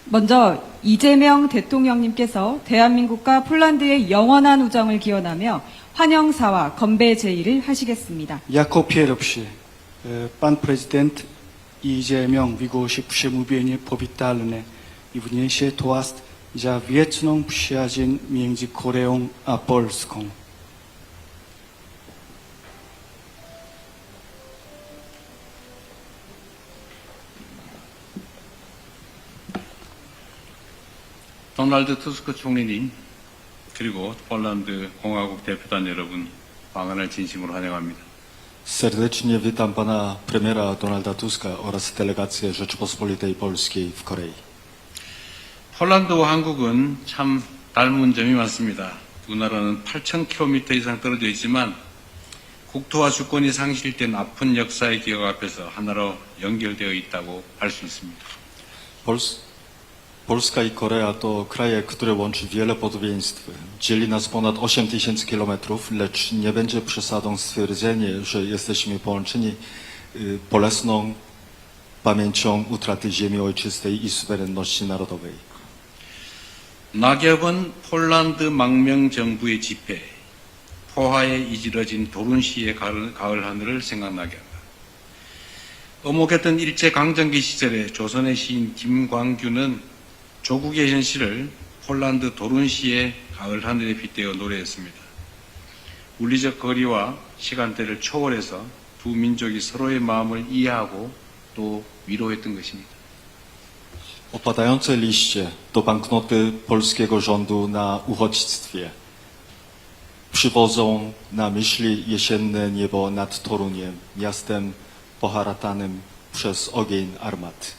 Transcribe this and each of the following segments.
먼저 이재명 대통령님께서 대한민국과 폴란드의 영원한 우정을 기원하며 환영사와 건배 제의를 하시겠습니다. Jako pierwszy pan prezydent I재명 위고시 부시무비엔이 powitany i wniesie toast za wieczną przyjaźń między Koreą a Polską. 도널드 투스크 총리님, 그리고 폴란드 공화국 대표단 여러분, 방한을 진심으로 환영합니다. Serdecznie witam pana premiera Donalda Tuska oraz delegację Rzeczypospolitej Polskiej w Korei. 폴란드와 한국은 참 닮은 점이 많습니다. 두 나라는 8,000km 이상 떨어져 있지만 국토와 주권이 상실된 아픈 역사의 기억 앞에서 하나로 연결되어 있다고 할 수 있습니다. Polska i Korea to kraje, które łączy wiele podobieństw. Dzieli nas ponad 8000 kilometrów, lecz nie będzie przesadą stwierdzenie, że jesteśmy połączeni bolesną pamięcią utraty ziemi ojczystej i suwerenności narodowej. 낙엽은 폴란드 망명 정부의 집회, 포화에 이지러진 도룬시의 가을 하늘을 생각나게 합니다. 어목했던 일제강점기 시절에 조선의 시인 김광규는 조국의 현실을 폴란드 도룬시의 가을 하늘에 빗대어 노래했습니다. 물리적 거리와 시간대를 초월해서 두 민족이 서로의 마음을 이해하고 또 위로했던 것입니다. Opadające liście to banknoty polskiego rządu na uchodźstwie. Przywodzą na myśli jesienne niebo nad Toruniem, miastem poharatanym przez ogień armat.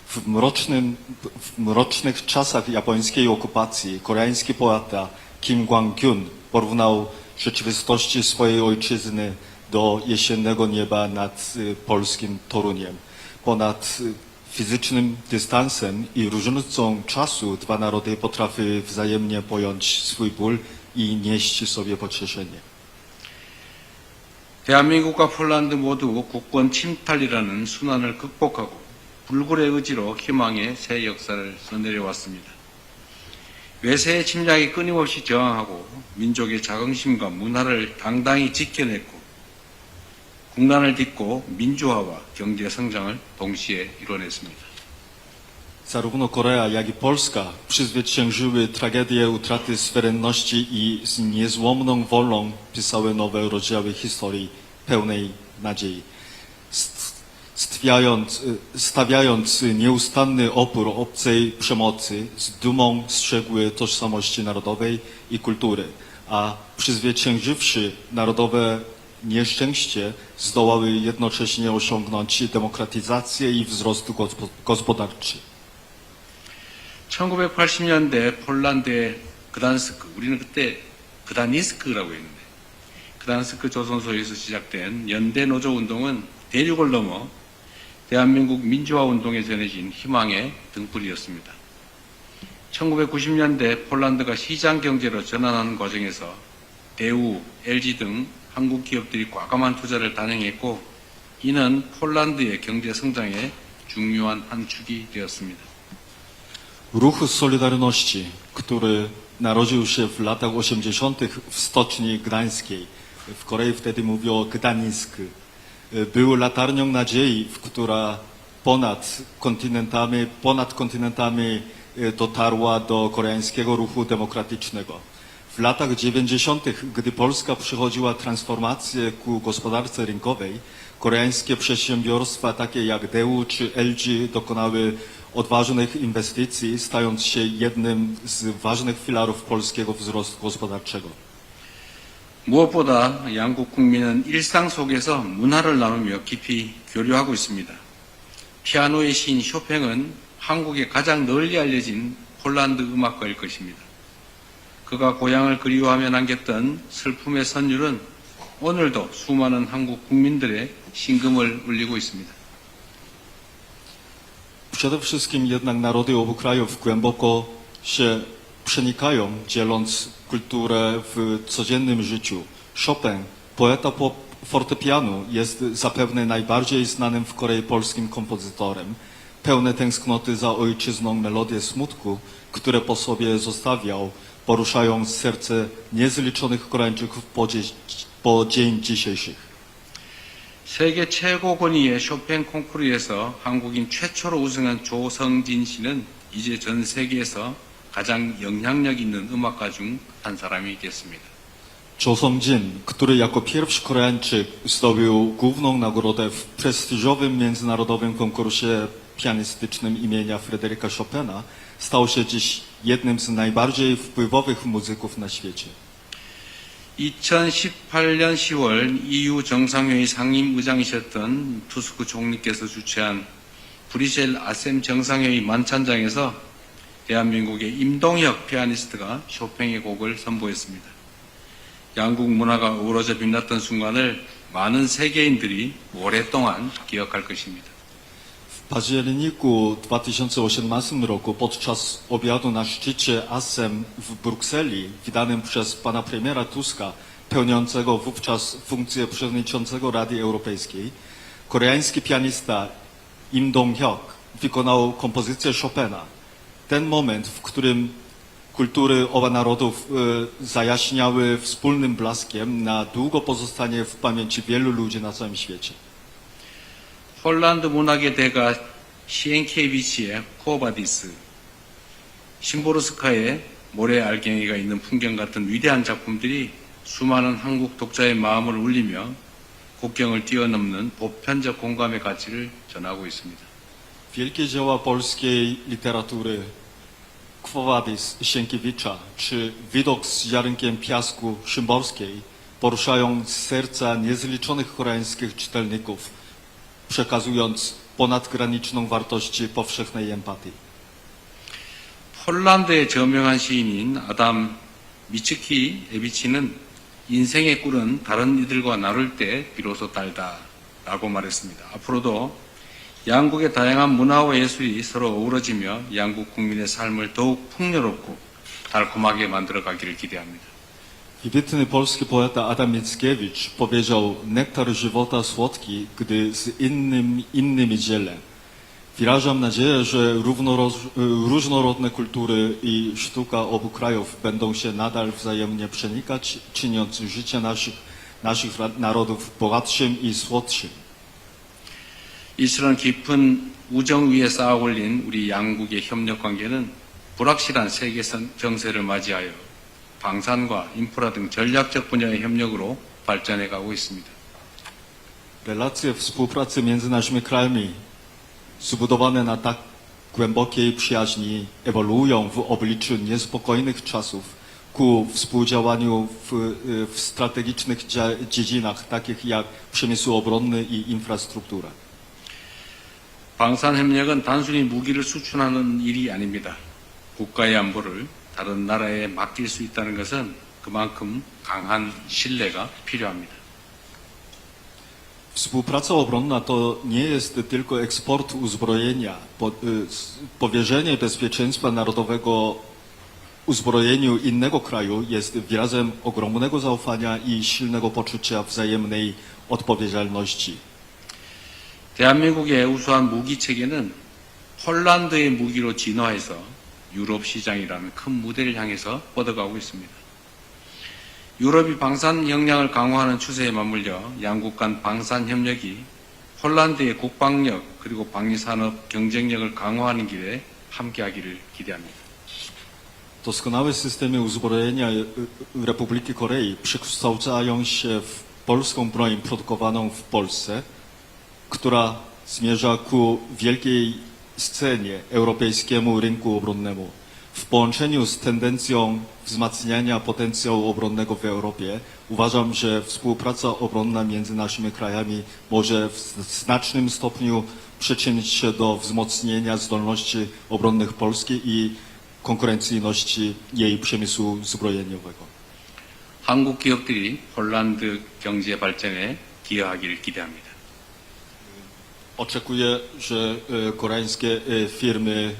W mrocznych czasach japońskiej okupacji koreański poeta Kim Kwang-kyun porównał rzeczywistości swojej ojczyzny do jesiennego nieba nad polskim Toruniem. Ponad fizycznym dystansem i różnicą czasu dwa narody potrafiły wzajemnie pojąć swój ból i nieść sobie pocieszenie. 대한민국과 폴란드 모두 국권 침탈이라는 순환을 극복하고 불굴의 의지로 희망의 새 역사를 써내려왔습니다. 외세의 침략에 끊임없이 저항하고 민족의 자긍심과 문화를 당당히 지켜냈고 국난을 딛고 민주화와 경제 성장을 동시에 이뤄냈습니다. Zarówno Korea, jak i Polska przezwyciężyły tragedię utraty suwerenności i z niezłomną wolą pisały nowe rozdziały historii pełnej nadziei. Stawiając nieustanny opór obcej przemocy, z dumą strzegły tożsamości narodowej i kultury, a przezwyciężywszy narodowe nieszczęście, zdołały jednocześnie osiągnąć demokratyzację i wzrost gospodarczy. 1980년대 폴란드의 그단스크, 우리는 그때 그다니스크라고 했는데 그단스크 조선소에서 시작된 연대 노조 운동은 대륙을 넘어 대한민국 민주화 운동에 전해진 희망의 등불이었습니다. 1990년대 폴란드가 시장 경제로 전환하는 과정에서 대우, LG 등 한국 기업들이 과감한 투자를 단행했고 이는 폴란드의 경제 성장의 중요한 한 축이 되었습니다. Ruch Solidarności, który narodził się w latach 80. w stoczni gdańskiej, w Korei wtedy mówią Gdańsk, był latarnią nadziei, która ponad kontynentami dotarła do koreańskiego ruchu demokratycznego. W latach 90., gdy Polska przechodziła transformację ku gospodarce rynkowej, koreańskie przedsiębiorstwa takie jak Daewoo czy LG dokonały odważnych inwestycji, stając się jednym z ważnych filarów polskiego wzrostu gospodarczego. 무엇보다 양국 국민은 일상 속에서 문화를 나누며 깊이 교류하고 있습니다. 피아노의 시인 쇼팽은 한국에 가장 널리 알려진 폴란드 음악가일 것입니다. 그가 고향을 그리워하며 남겼던 슬픔의 선율은 오늘도 수많은 한국 국민들의 심금을 울리고 있습니다. Przede wszystkim jednak narody obu krajów głęboko się przenikają, dzieląc kulturę w codziennym życiu. Chopin, poeta fortepianu, jest zapewne najbardziej znanym w Korei polskim kompozytorem. pełne tęsknoty za ojczyzną melodie smutku, które po sobie zostawiał, poruszają serce niezliczonych Koreańczyków po dzień dzisiejszy. 세계 최고 권위의 쇼팽 콩쿠르에서 한국인 최초로 우승한 조성진 씨는 이제 전 세계에서 가장 영향력 있는 음악가 중 한 사람이겠습니다. Cho Song-jin, który jako pierwszy Koreańczyk zdobył główną nagrodę w prestiżowym międzynarodowym konkursie pianistycznym imienia Fryderyka Chopina, stał się dziś jednym z najbardziej wpływowych muzyków na świecie. 2018년 10월 EU 정상회의 상임의장이셨던 투스크 총리께서 주최한 브뤼셀 아셈 정상회의 만찬장에서 대한민국의 임동혁 피아니스트가 쇼팽의 곡을 선보였습니다. 양국 문화가 어우러져 빛났던 순간을 많은 세계인들이 오랫동안 기억할 것입니다. W październiku 2018 roku podczas obiadu na szczycie ASEM w Brukseli, wydanym przez pana premiera Tuska, pełniącego wówczas funkcję przewodniczącego Rady Europejskiej, koreański pianista Im Dong-hyuk wykonał kompozycję Chopina. Ten moment, w którym kultury obu narodów zajaśniały wspólnym blaskiem, na długo pozostanie w pamięci wielu ludzi na całym świecie. 폴란드 문학의 대가 시엔키에비치의 쿠오바디스, 심보르스카의 모래 알갱이가 있는 풍경 같은 위대한 작품들이 수많은 한국 독자의 마음을 울리며 국경을 뛰어넘는 보편적 공감의 가치를 전하고 있습니다. Wielkie dzieła polskiej literatury, Quo Vadis Sienkiewicza czy Widok z ziarnkiem piasku Szymborskiej poruszają serca niezliczonych koreańskich czytelników, przekazując ponadgraniczną wartość powszechnej empatii. 폴란드의 저명한 시인인 아담 미츠키에비치는 인생의 꿀은 다른 이들과 나눌 때 비로소 달다 라고 말했습니다. 앞으로도 양국의 다양한 문화와 예술이 서로 어우러지며 양국 국민의 삶을 더욱 풍요롭고 달콤하게 만들어가기를 기대합니다. Wybitny polski poeta Adam Mickiewicz powiedział: nektar żywota słodki, gdy z innymi dzielę. Wyrażam nadzieję, że różnorodne kultury i sztuka obu krajów będą się nadal wzajemnie przenikać, czyniąc życie naszych narodów bogatszym i słodszym. 이처럼 깊은 우정 위에 쌓아 올린 우리 양국의 협력 관계는 불확실한 세계 정세를 맞이하여 방산과 인프라 등 전략적 분야의 협력으로 발전해 가고 있습니다. Relacje współpracy między naszymi krajami, zbudowane na tak głębokiej przyjaźni, ewoluują w obliczu niespokojnych czasów ku współdziałaniu w strategicznych dziedzinach, takich jak przemysł obronny i infrastruktura. 방산협력은 단순히 무기를 수출하는 일이 아닙니다. 국가의 안보를 다른 나라에 맡길 수 있다는 것은 그만큼 강한 신뢰가 필요합니다. Współpraca obronna to nie jest tylko eksport uzbrojenia. Powierzenie bezpieczeństwa narodowego uzbrojeniu innego kraju jest wyrazem ogromnego zaufania i silnego poczucia wzajemnej odpowiedzialności. 대한민국의 우수한 무기 체계는 폴란드의 무기로 진화해서 유럽 시장이라는 큰 무대를 향해서 뻗어가고 있습니다. 유럽이 방산 역량을 강화하는 추세에 맞물려 양국 간 방산 협력이 폴란드의 국방력 그리고 방위산업 경쟁력을 강화하는 길에 함께하기를 기대합니다. Doskonałe systemy uzbrojenia Republiki Korei przekształcają się w polską broń produkowaną w Polsce, która zmierza ku wielkiej scenie europejskiemu rynku obronnemu. W połączeniu z tendencją wzmacniania potencjału obronnego w Europie uważam, że współpraca obronna między naszymi krajami może w znacznym stopniu przyczynić się do wzmocnienia zdolności obronnych Polski i konkurencyjności jej przemysłu zbrojeniowego. 한국 기업들이 폴란드 경제 발전에 기여하기를 기대합니다. Oczekuję, że koreańskie firmy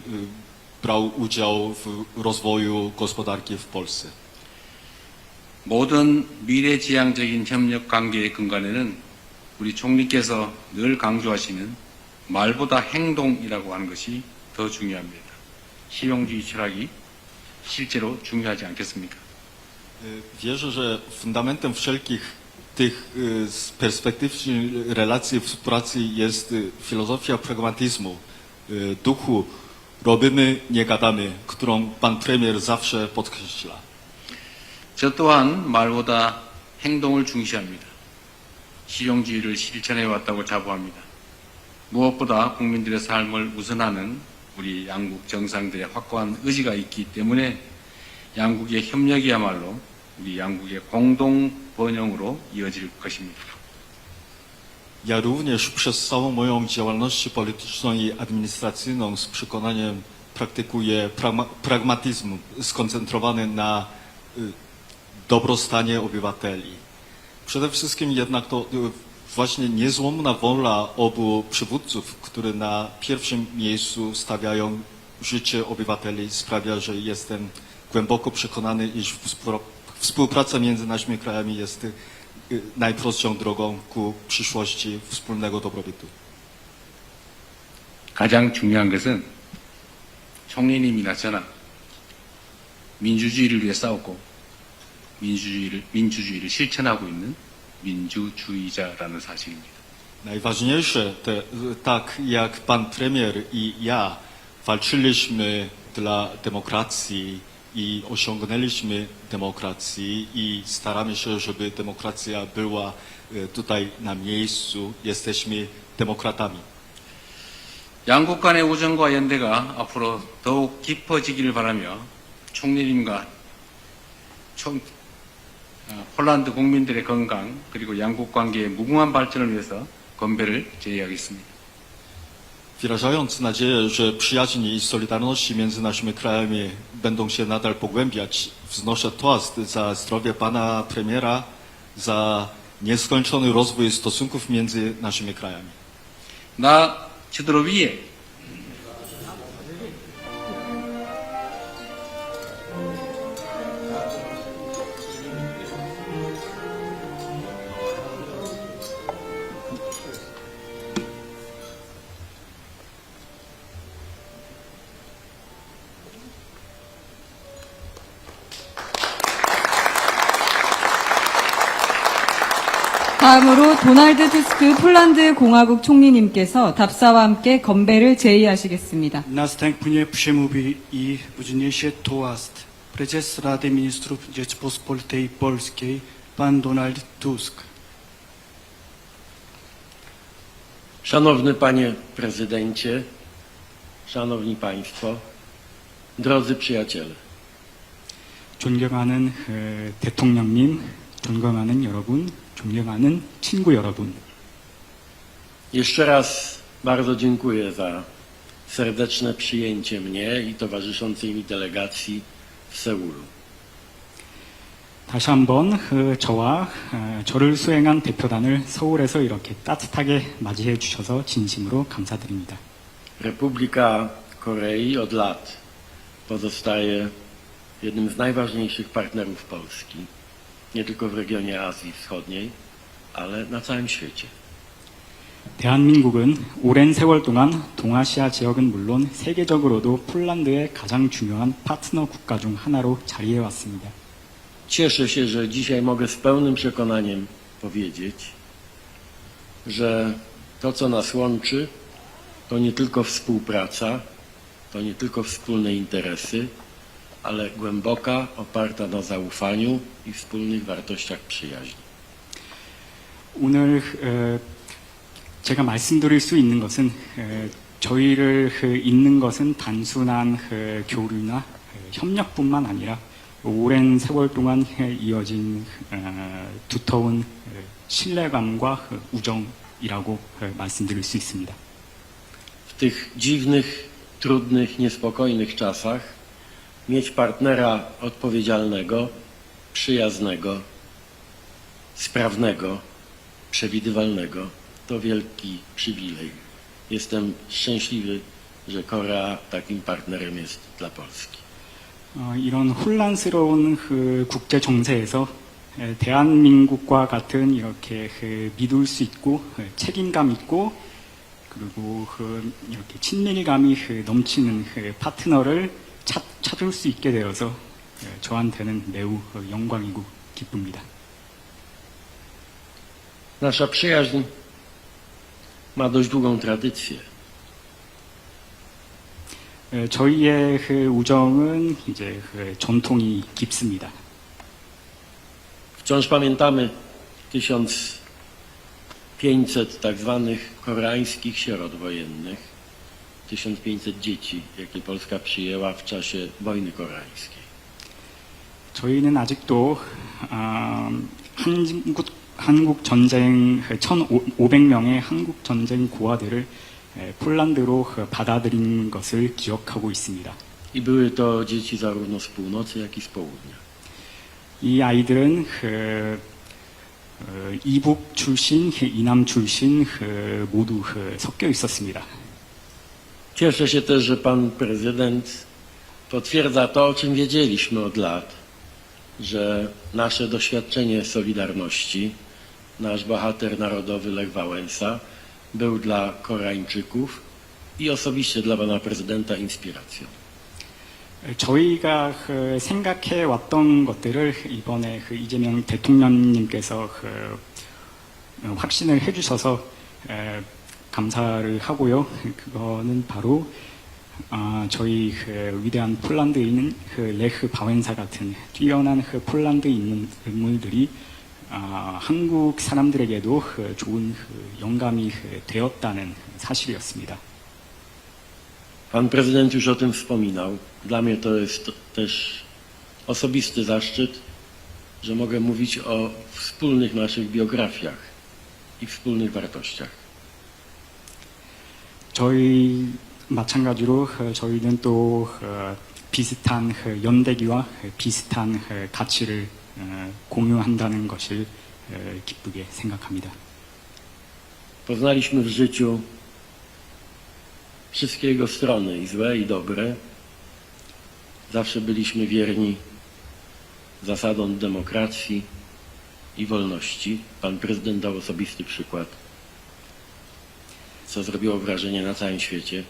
brały udział w rozwoju gospodarki w Polsce. 모든 미래지향적인 협력 관계의 근간에는 우리 총리께서 늘 강조하시는 말보다 행동이라고 하는 것이 더 중요합니다. 실용주의 철학이 실제로 중요하지 않겠습니까? Wierzę, że fundamentem wszelkich tych perspektywicznych relacji współpracy jest filozofia pragmatyzmu, duchu robimy, nie gadamy, którą pan premier zawsze podkreśla. 저 또한 말보다 행동을 중시합니다. 실용주의를 실천해 왔다고 자부합니다. 무엇보다 국민들의 삶을 우선하는 우리 양국 정상들의 확고한 의지가 있기 때문에 양국의 협력이야말로 우리 양국의 공동 번영으로 이어질 것입니다. Ja również przez całą moją działalność polityczną i administracyjną z przekonaniem praktykuję pragmatyzm skoncentrowany na dobrostanie obywateli. Przede wszystkim jednak to właśnie niezłomna wola obu przywódców, które na pierwszym miejscu stawiają życie obywateli, sprawia, że jestem głęboko przekonany, iż współpraca między naszymi krajami jest najprostszą drogą ku przyszłości wspólnego dobrobytu. 가장 중요한 것은 총리님이나 저나 민주주의를 위해 싸웠고 민주주의를 실천하고 있는 민주주의자라는 사실입니다. Najważniejsze, tak jak pan premier i ja walczyliśmy dla demokracji i osiągnęliśmy demokrację i staramy się, żeby demokracja była tutaj na miejscu, jesteśmy demokratami. 양국 간의 우정과 연대가 앞으로 더욱 깊어지기를 바라며 총리님과 폴란드 국민들의 건강 그리고 양국 관계의 무궁한 발전을 위해서 건배를 제의하겠습니다. Wyrażając nadzieję, że przyjaźń i solidarność między naszymi krajami będą się nadal pogłębiać, wznoszę toast za zdrowie pana premiera, za nieskończony rozwój stosunków między naszymi krajami. 나 저더러 위에 다음으로 도널드 투스크 폴란드 공화국 총리님께서 답사와 함께 건배를 제의하시겠습니다. Następnie przemówi i wzniesie toast prezes Rady Ministrów Rzeczypospolitej Polskiej, pan Donald Tusk. Szanowny Panie Prezydencie, Szanowni Państwo, drodzy przyjaciele. 존경하는 대통령님, 존경하는 여러분, 존경하는 친구 여러분. Jeszcze raz bardzo dziękuję za serdeczne przyjęcie mnie i towarzyszącej mi delegacji w Seulu. 다시 한번 저와 저를 수행한 대표단을 서울에서 이렇게 따뜻하게 맞이해 주셔서 진심으로 감사드립니다. Republika Korei od lat pozostaje jednym z najważniejszych partnerów Polski, nie tylko w regionie Azji Wschodniej, ale na całym świecie. 대한민국은 오랜 세월 동안 동아시아 지역은 물론 세계적으로도 폴란드의 가장 중요한 파트너 국가 중 하나로 자리해 왔습니다. Cieszę się, że dzisiaj mogę z pełnym przekonaniem powiedzieć, że to, co nas łączy, to nie tylko współpraca, to nie tylko wspólne interesy, ale głęboka, oparta na zaufaniu i wspólnych wartościach przyjaźni. 오늘 제가 말씀드릴 수 있는 것은 저희를 잇는 것은 단순한 교류나 협력뿐만 아니라 오랜 세월 동안 이어진 두터운 신뢰감과 우정이라고 말씀드릴 수 있습니다. W tych dziwnych, trudnych, niespokojnych czasach mieć partnera odpowiedzialnego, przyjaznego, sprawnego, przewidywalnego to wielki przywilej. Jestem szczęśliwy, że Korea takim partnerem jest dla Polski. 이런 혼란스러운 국제 정세에서 대한민국과 같은 이렇게 믿을 수 있고 책임감 있고 그리고 이렇게 친밀감이 넘치는 파트너를 찾을 수 있게 되어서 저한테는 매우 영광이고 기쁩니다. Nasza przyjaźń ma dość długą tradycję. 저희의 우정은 이제 전통이 깊습니다. Wciąż pamiętamy 1500 tak zwanych koreańskich sierot wojennych, 1500 dzieci, jakie Polska przyjęła w czasie wojny koreańskiej. 저희는 아직도 한국 전쟁 1,500명의 한국 전쟁 고아들을 폴란드로 받아들인 것을 기억하고 있습니다. I były to dzieci zarówno z północy, jak i z południa. 이 아이들은 이북 출신, 이남 출신 모두 섞여 있었습니다. Cieszę się też, że pan prezydent potwierdza to, o czym wiedzieliśmy od lat, że nasze doświadczenie Solidarności, nasz bohater narodowy Lech Wałęsa był dla Koreańczyków i osobiście dla pana prezydenta inspiracją. 저희가 생각해 왔던 것들을 이번에 이재명 대통령님께서 확신을 해주셔서 감사를 하고요. 그거는 바로 저희 위대한 폴란드인 레흐 바웬사 같은 뛰어난 폴란드 인물들이 한국 사람들에게도 좋은 영감이 되었다는 사실이었습니다. Pan prezydent już o tym wspominał. Dla mnie to jest też osobisty zaszczyt, że mogę mówić o wspólnych naszych biografiach i wspólnych wartościach. 저희 마찬가지로 저희는 또 비슷한 연대기와 비슷한 가치를 공유한다는 것을 기쁘게 생각합니다. Poznaliśmy w życiu wszystkie jego strony, i złe, i dobre. Zawsze byliśmy wierni zasadom demokracji i wolności. Pan prezydent dał osobisty przykład, co zrobiło wrażenie na całym świecie.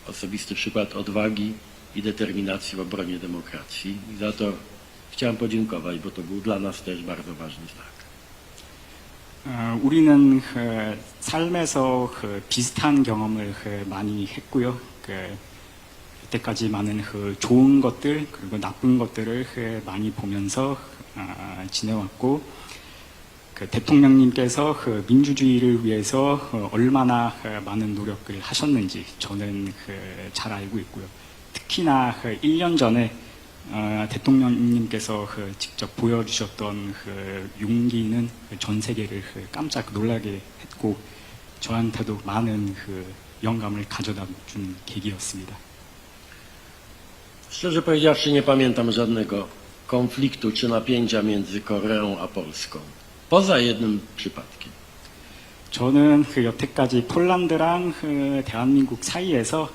Osobisty przykład odwagi i determinacji w obronie demokracji. I za to chciałem podziękować, bo to był dla nas też bardzo ważny znak. 우리는 삶에서 비슷한 경험을 많이 했고요. 이때까지 많은 좋은 것들 그리고 나쁜 것들을 많이 보면서 지내왔고 대통령님께서 민주주의를 위해서 얼마나 많은 노력을 하셨는지 저는 잘 알고 있고요. 특히나 1년 전에 대통령님께서 직접 보여주셨던 용기는 전 세계를 깜짝 놀라게 했고 저한테도 많은 영감을 가져다 준 계기였습니다. Szczerze powiedziawszy, nie pamiętam żadnego konfliktu czy napięcia między Koreą a Polską. Poza jednym przypadkiem. 저는 여태까지 폴란드랑 대한민국 사이에서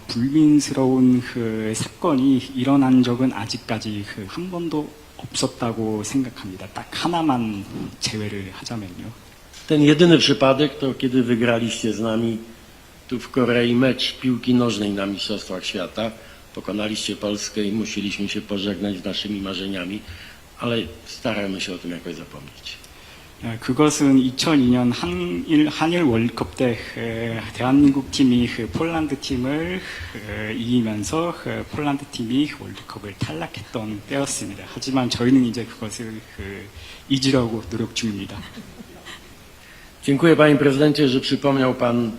불민스러운 사건이 일어난 적은 아직까지 한 번도 없었다고 생각합니다. 딱 하나만 제외를 하자면요. Ten jedyny przypadek to kiedy wygraliście z nami tu w Korei mecz piłki nożnej na Mistrzostwach Świata. Pokonaliście Polskę i musieliśmy się pożegnać z naszymi marzeniami, ale staramy się o tym jakoś zapomnieć. 그것은 2002년 한일 월드컵 때 대한민국 팀이 폴란드 팀을 이기면서 폴란드 팀이 월드컵을 탈락했던 때였습니다. 하지만 저희는 이제 그것을 잊으려고 노력 중입니다. Dziękuję panie prezydencie, że przypomniał pan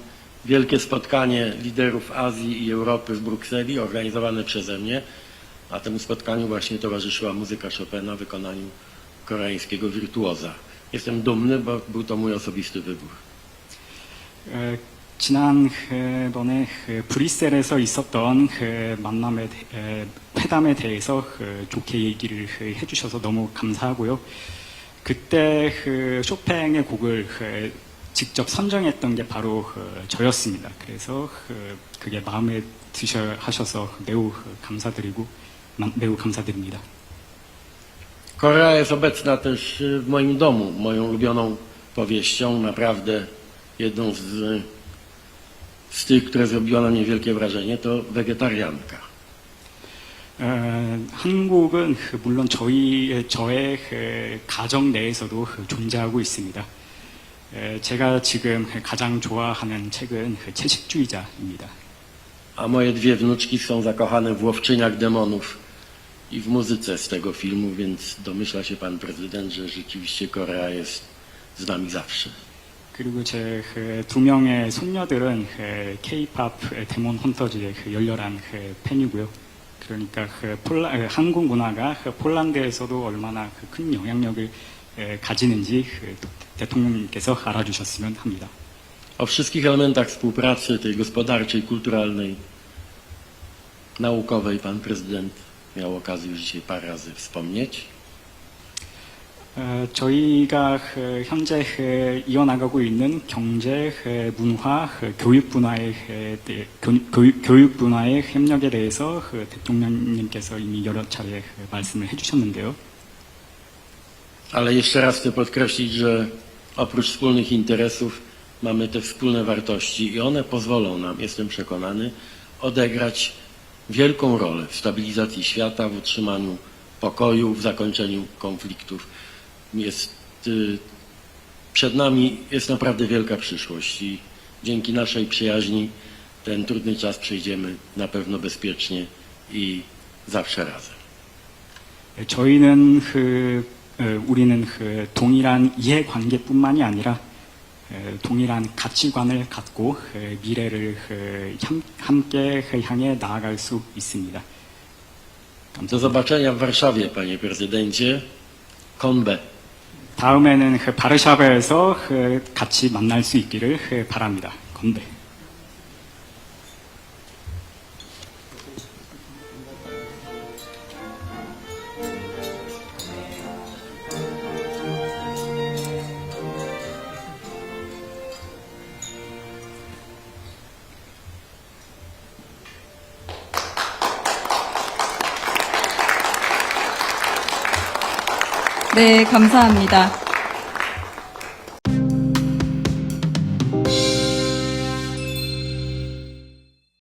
wielkie spotkanie liderów Azji i Europy w Brukseli organizowane przeze mnie. A temu spotkaniu właśnie towarzyszyła muzyka Chopina w wykonaniu koreańskiego wirtuoza. Jestem dumny, bo był to mój osobisty wybór. 지난번에 브뤼셀에서 있었던 회담에 대해서 좋게 얘기를 해주셔서 너무 감사하고요. 그때 쇼팽의 곡을 직접 선정했던 게 바로 저였습니다. 그래서 그게 마음에 드셔 하셔서 매우 감사드립니다. Korea jest obecna też w moim domu, moją ulubioną powieścią. Naprawdę Jedną z tych, które zrobiła na mnie wielkie wrażenie, to wegetarianka. 한국은 물론 저의 가정 내에서도 존재하고 있습니다. 제가 지금 가장 좋아하는 책은 채식주의자입니다. A moje dwie wnuczki są zakochane w łowczyniach demonów i w muzyce z tego filmu, więc domyśla się pan prezydent, że rzeczywiście Korea jest z nami zawsze. 그리고 제 두 명의 손녀들은 K-pop 데몬 헌터즈의 열렬한 팬이고요. 그러니까 한국 문화가 폴란드에서도 얼마나 큰 영향력을 가지는지 대통령님께서 알아주셨으면 합니다. O wszystkich elementach współpracy tej gospodarczej, kulturalnej, naukowej pan prezydent miał okazję już dzisiaj parę razy wspomnieć. 저희가 현재 이어나가고 있는 경제, 문화, 교육 분야의 협력에 대해서 대통령님께서 이미 여러 차례 말씀을 해주셨는데요. Ale jeszcze raz chcę podkreślić, że oprócz wspólnych interesów mamy te wspólne wartości i one pozwolą nam, jestem przekonany, odegrać wielką rolę w stabilizacji świata, w utrzymaniu pokoju, w zakończeniu konfliktów. Przed nami jest naprawdę wielka przyszłość i dzięki naszej przyjaźni ten trudny czas przejdziemy na pewno bezpiecznie i zawsze razem. 저희는 우리는 동일한 이해관계뿐만이 아니라 동일한 가치관을 갖고 미래를 함께 향해 나아갈 수 있습니다. Do zobaczenia w Warszawie, panie prezydencie. Konbe. 다음에는 바르샤바에서 같이 만날 수 있기를 바랍니다. 건배. 네, 감사합니다.